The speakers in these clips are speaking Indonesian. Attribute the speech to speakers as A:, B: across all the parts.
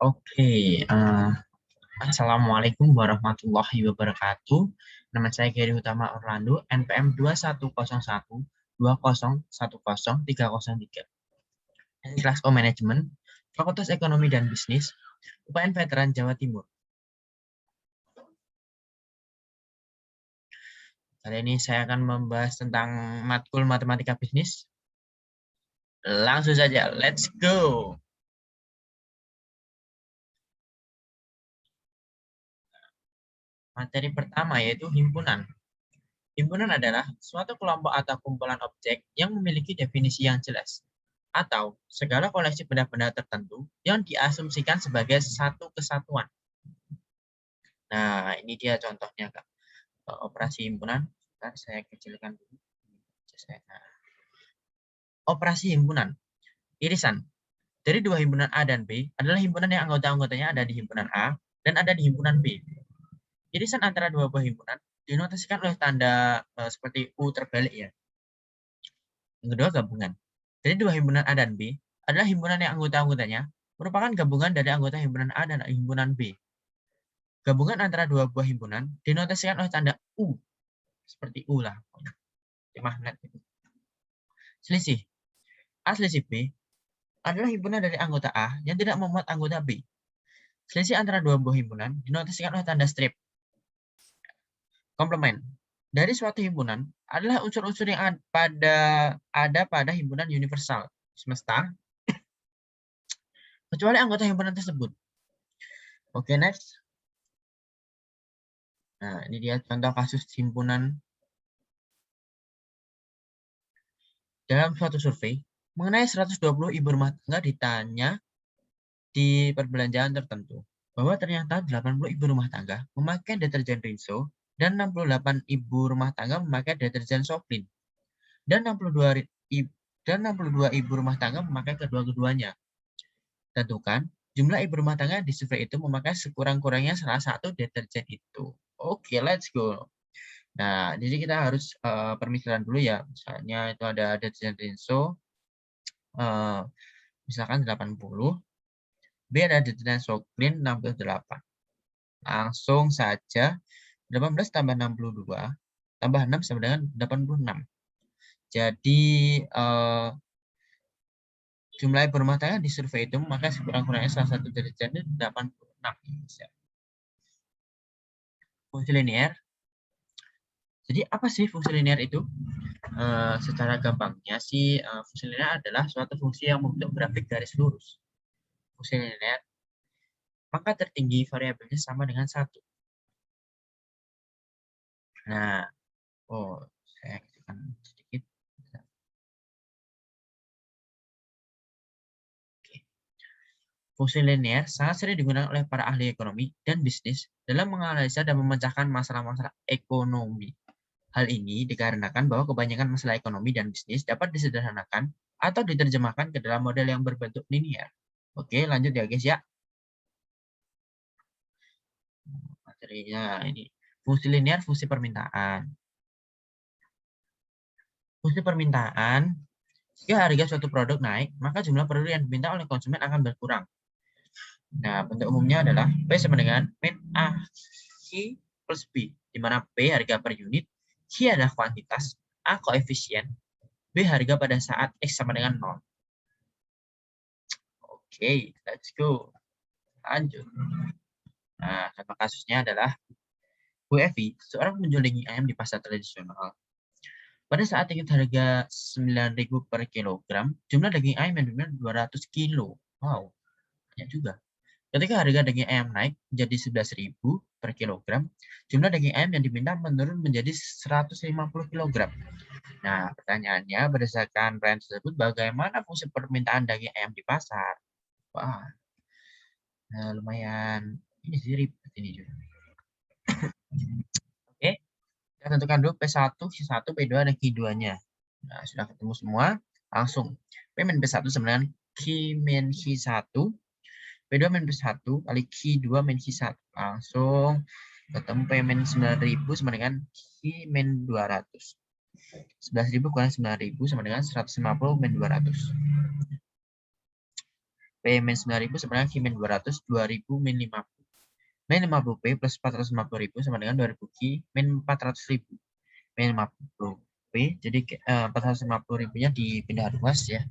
A: Oke, Assalamualaikum warahmatullahi wabarakatuh. Nama saya Gary Utama Orlando, NPM 210120103003. Dari kelas Manajemen, Fakultas Ekonomi dan Bisnis, UPN Veteran Jawa Timur. Kali ini saya akan membahas tentang matkul Matematika Bisnis. Langsung saja, let's go! Materi pertama yaitu himpunan. Himpunan adalah suatu kelompok atau kumpulan objek yang memiliki definisi yang jelas, atau segala koleksi benda-benda tertentu yang diasumsikan sebagai satu kesatuan. Nah, ini dia contohnya, Kak. Operasi himpunan. Bentar, saya kecilkan dulu. Nah, operasi himpunan. Irisan. Dari dua himpunan A dan B adalah himpunan yang anggota-anggotanya ada di himpunan A dan ada di himpunan B. Irisan antara dua buah himpunan dinotasikan oleh tanda seperti U terbalik ya. Yang kedua, gabungan. Dari dua himpunan A dan B adalah himpunan yang anggota-anggotanya merupakan gabungan dari anggota himpunan A dan himpunan B. Gabungan antara dua buah himpunan dinotasikan oleh tanda U. Seperti U lah. Magnet. Selisih. A selisih B adalah himpunan dari anggota A yang tidak memuat anggota B. Selisih antara dua buah himpunan dinotasikan oleh tanda strip. Komplement. Dari suatu himpunan adalah unsur-unsur yang ada pada himpunan universal semesta, kecuali anggota himpunan tersebut. Oke, next. Nah, ini dia contoh kasus himpunan. Dalam suatu survei, mengenai 120 ibu rumah tangga ditanya di perbelanjaan tertentu, bahwa ternyata 80 ibu rumah tangga memakai deterjen Rinso dan 68 ibu rumah tangga memakai deterjen Soplin. Dan 62 ibu rumah tangga memakai kedua-keduanya. Tentukan jumlah ibu rumah tangga di survei itu memakai sekurang-kurangnya salah satu deterjen itu. Oke, let's go. Nah, jadi kita harus permisalan dulu ya. Misalnya itu ada deterjen Rinso, misalkan 80, B ada deterjen Soplin 68. Langsung saja 18 tambah 62 tambah 6 sama dengan 86. Jadi jumlah ibu rumah tangga di survei itu memakai sekurang-kurangnya salah satu deterjen 86. Fungsi linear. Jadi apa sih fungsi linear itu? Secara gampangnya sih fungsi linear adalah suatu fungsi yang membentuk grafik garis lurus. Fungsi linear, maka tertinggi variabelnya sama dengan 1. Nah, saya kecilkan sedikit. Fungsi linear sangat sering digunakan oleh para ahli ekonomi dan bisnis dalam menganalisa dan memecahkan masalah-masalah ekonomi. Hal ini dikarenakan bahwa kebanyakan masalah ekonomi dan bisnis dapat disederhanakan atau diterjemahkan ke dalam model yang berbentuk linear. Oke, lanjut ya guys ya. Materinya ini. Fungsi linear, fungsi permintaan. Fungsi permintaan, jika harga suatu produk naik, maka jumlah produk yang diminta oleh konsumen akan berkurang. Nah, bentuk umumnya adalah P sama dengan min A Q plus B, di mana P harga per unit, Q adalah kuantitas, A koefisien, B harga pada saat X sama dengan 0. Oke, let's go. Lanjut. Nah, contoh kasusnya adalah Bu Evi, seorang penjual daging ayam di pasar tradisional. Pada saat tiket harga 9.000 per kilogram, jumlah daging ayam yang diminta 200 kilo. Wow, banyak juga. Ketika harga daging ayam naik menjadi 11.000 per kilogram, jumlah daging ayam yang diminta menurun menjadi 150 kilogram. Nah, pertanyaannya berdasarkan range tersebut, bagaimana fungsi permintaan daging ayam di pasar? Wah, lumayan ini sih ribet ini juga. Oke, kita tentukan dulu P1, Q1, P2, dan Q2-nya. Nah, sudah ketemu semua, langsung P min P1 sama dengan Q min Q1, P2 min P1 kali Q2 min Q1. Langsung ketemu P min 9.000 sama dengan Q min 200. 11.000 kurang 9.000 sama dengan 150 min 200. P min 9.000 sama dengan Q min 200, 2.000 min 50. Min 50P plus 450.000 sama dengan 2.000 Q min 400.000. Min 50P, jadi 450.000-nya dipindah ruas ya.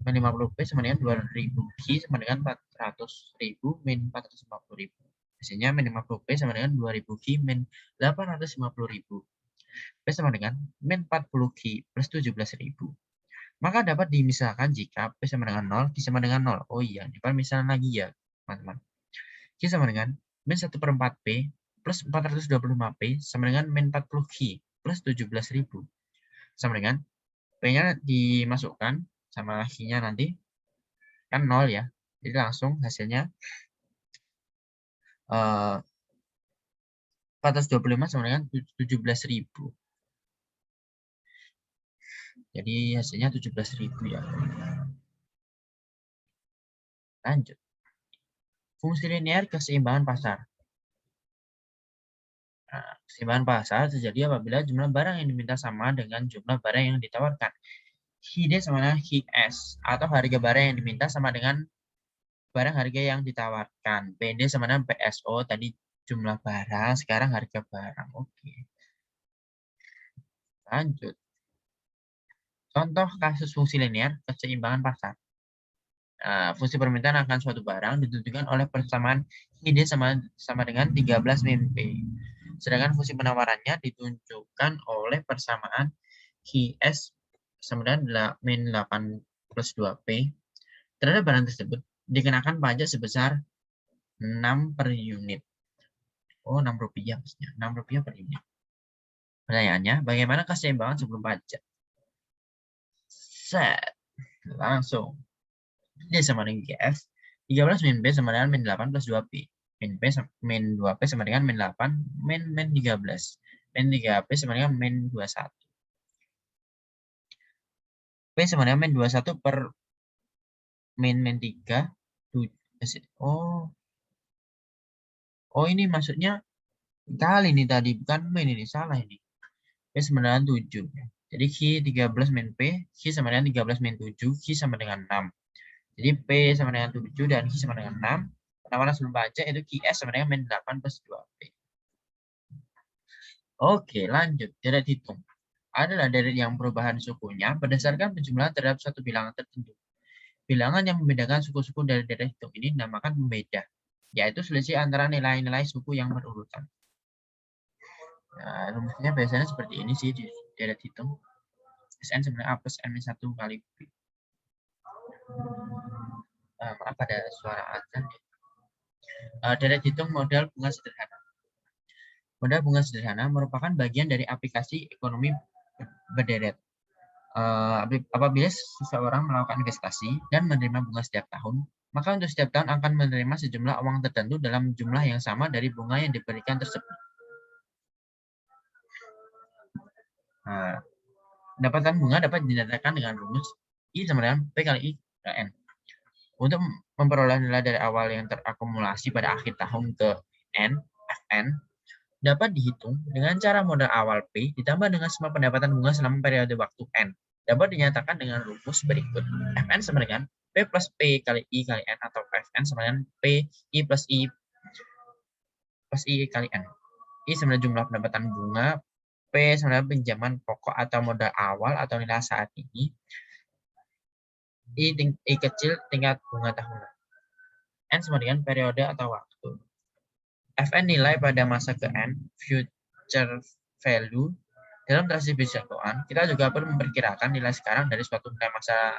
A: Min 50P sama dengan 2.000 Q sama dengan 400.000 min 450.000. Hasilnya min 50P sama dengan 2.000 Q min 850.000. P sama dengan min 40 Q plus 17.000. Maka dapat dimisahkan jika P sama dengan 0, Q sama dengan 0. Oh iya, dapat misalnya lagi ya, teman-teman. Q sama dengan min 1/4 P plus 425P sama dengan min 40 Q plus 17.000. Sama dengan P-nya dimasukkan sama Q-nya nanti kan 0 ya. Jadi langsung hasilnya 425 sama dengan 17.000. Jadi hasilnya 17.000 ya. Lanjut. Fungsi linear keseimbangan pasar. Nah, keseimbangan pasar terjadi apabila jumlah barang yang diminta sama dengan jumlah barang yang ditawarkan. HID sama dengan HIS, atau harga barang yang diminta sama dengan barang harga yang ditawarkan. PD sama dengan PSO, tadi jumlah barang, sekarang harga barang. Oke. Lanjut. Contoh kasus fungsi linear keseimbangan pasar. Fungsi permintaan akan suatu barang ditentukan oleh persamaan HID sama dengan 13 min P. Sedangkan fungsi penawarannya ditunjukkan oleh persamaan HIS sama dengan min 8 plus 2P. Terhadap barang tersebut dikenakan pajak sebesar 6 per unit. Oh, 6 rupiah maksudnya. 6 rupiah per unit. Pertanyaannya, bagaimana keseimbangan sebelum pajak? Set. Langsung. D sama dengan GF. 13 min P sama dengan min 8 plus 2P. Min 2P sama dengan min 8, min 13. Min 3P sama dengan min 21. P sama dengan min 21 per min 3. Oh ini maksudnya kali ini tadi, bukan min ini, salah ini. P sama dengan 7. Jadi Q 13 min P, Q sama dengan 13 min 7, Q sama dengan 6. Jadi P sama dengan 7 dan Q sama dengan 6. Penawaran sebelum pajak itu QS sama dengan min 8 plus 2P. Oke, lanjut. Deret hitung adalah deret yang perubahan sukunya berdasarkan penjumlahan terhadap satu bilangan tertentu. Bilangan yang membedakan suku-suku dari deret hitung ini dinamakan pembeda, yaitu selisih antara nilai-nilai suku yang berurutan. Nah, rumusnya biasanya seperti ini sih di deret hitung. Sn sebenarnya A plus N-1 kali B. Maaf ada suara azan. Deret hitung modal bunga sederhana. Modal bunga sederhana merupakan bagian dari aplikasi ekonomi berderet. Apabila seseorang melakukan investasi dan menerima bunga setiap tahun, maka untuk setiap tahun akan menerima sejumlah uang tertentu dalam jumlah yang sama dari bunga yang diberikan tersebut. Pendapatan bunga dapat dinyatakan dengan rumus I sama dengan P kali I kali N. Untuk memperoleh nilai dari awal yang terakumulasi pada akhir tahun ke N, Fn, dapat dihitung dengan cara modal awal P ditambah dengan semua pendapatan bunga selama periode waktu N. Dapat dinyatakan dengan rumus berikut. Fn sama dengan P plus P kali I kali N, atau Fn sama dengan P I plus I kali N. I sama dengan jumlah pendapatan bunga, P sama dengan pinjaman pokok atau modal awal atau nilai saat ini, I kecil tingkat bunga tahunan. N sama dengan periode atau waktu. Fn nilai pada masa ke N, future value. Dalam transaksi bisnis keuangan, kita juga perlu memperkirakan nilai sekarang dari suatu nilai masa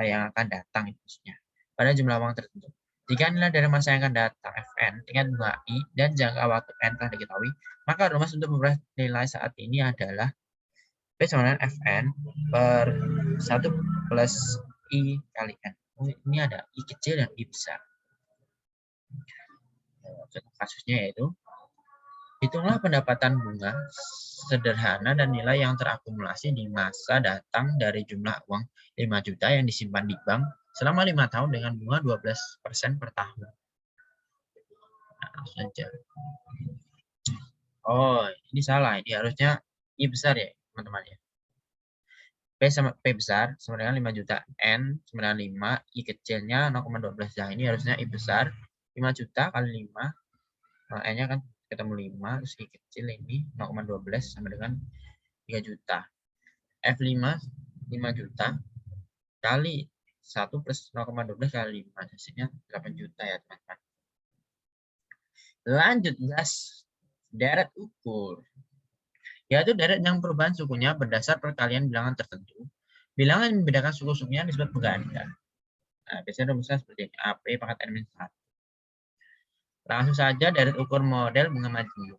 A: yang akan datang, maksudnya pada jumlah uang tertentu. Jika nilai dari masa yang akan datang Fn, tingkat bunga I, dan jangka waktu N telah diketahui, maka rumus untuk memperoleh nilai saat ini adalah P sama dengan Fn per 1 plus I kali N. Ini ada I kecil dan I besar. Contoh kasusnya yaitu, hitunglah pendapatan bunga sederhana dan nilai yang terakumulasi di masa datang dari jumlah uang 5 juta yang disimpan di bank selama 5 tahun dengan bunga 12% per tahun. Nah, saja. Oh, ini salah. Ini harusnya I besar ya, teman-teman ya. P besar sama dengan 5 juta. N sama dengan 5, I kecilnya 0,12. Nah, ini harusnya I besar 5 juta kali 5. N-nya kan ketemu 5, terus I kecil ini 0,12 sama dengan 3 juta. F5 5 juta kali 1 plus 0,12 kali 5. Hasilnya 8 juta ya teman-teman. Lanjut guys. Deret ukur. Yaitu deret yang perubahan sukunya berdasar perkalian bilangan tertentu. Bilangan yang membedakan suku-sukunya disebut pengganda. Nah, biasanya rumusnya seperti ini. AP pangkat N-1. Langsung saja deret ukur model bunga maju.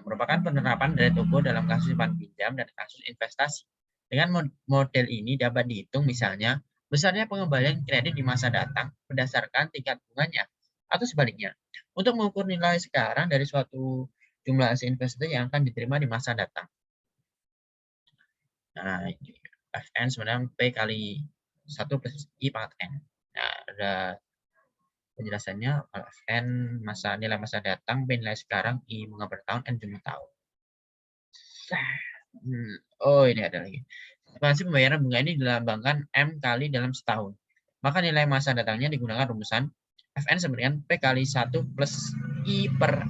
A: Merupakan penerapan deret ukur dalam kasus simpan pinjam dan kasus investasi. Dengan model ini dapat dihitung misalnya besarnya pengembalian kredit di masa datang berdasarkan tingkat bunganya atau sebaliknya. Untuk mengukur nilai sekarang dari suatu jumlah hasil investasi yang akan diterima di masa datang. Nah, ini Fn sebenarnya P kali 1 plus I pangkat N. Nah, ada penjelasannya. Kalau Fn nilai masa datang, P nilai sekarang, I bunga per tahun, N jumlah tahun. Oh, ini ada lagi. Frekuensi pembayaran bunga ini dilambangkan M kali dalam setahun. Maka nilai masa datangnya digunakan rumusan Fn sama dengan P kali 1 plus I per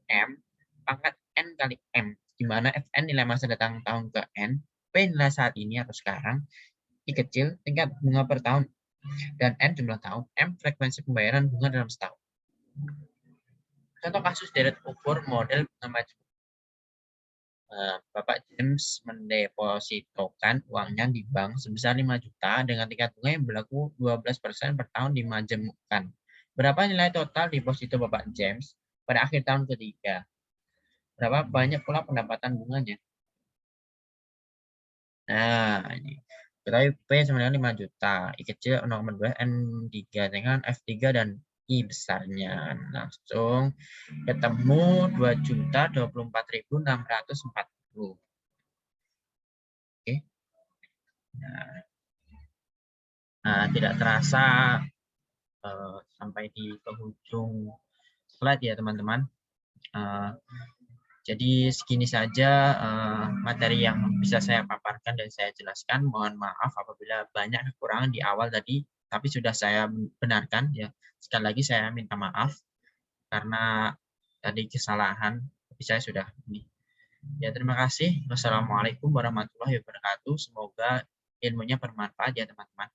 A: M pangkat N kali M. Di mana Fn nilai masa datang tahun ke N, P nilai saat ini atau sekarang, I kecil tingkat bunga per tahun, dan N jumlah tahun, M frekuensi pembayaran bunga dalam setahun. Contoh kasus deret ukur model bunga maju. Bapak James mendepositokan uangnya di bank sebesar 5 juta dengan tingkat bunga yang berlaku 12% per tahun dimajemukkan. Berapa nilai total deposito Bapak James pada akhir tahun ketiga? Berapa banyak pula pendapatan bunganya? Nah, ini. Kita P sama dengan 5 juta. I kecil 0,2, N3 dengan F3 dan I besarnya. Langsung ketemu 2.024.640. Oke. Nah, tidak terasa sampai di penghujung slide ya teman-teman. Jadi segini saja materi yang bisa saya paparkan dan saya jelaskan. Mohon maaf apabila banyak kekurangan di awal tadi, tapi sudah saya benarkan ya. Sekali lagi saya minta maaf karena tadi kesalahan, tapi saya sudah ini. Ya, terima kasih. Wassalamualaikum warahmatullahi wabarakatuh. Semoga ilmunya bermanfaat ya teman-teman.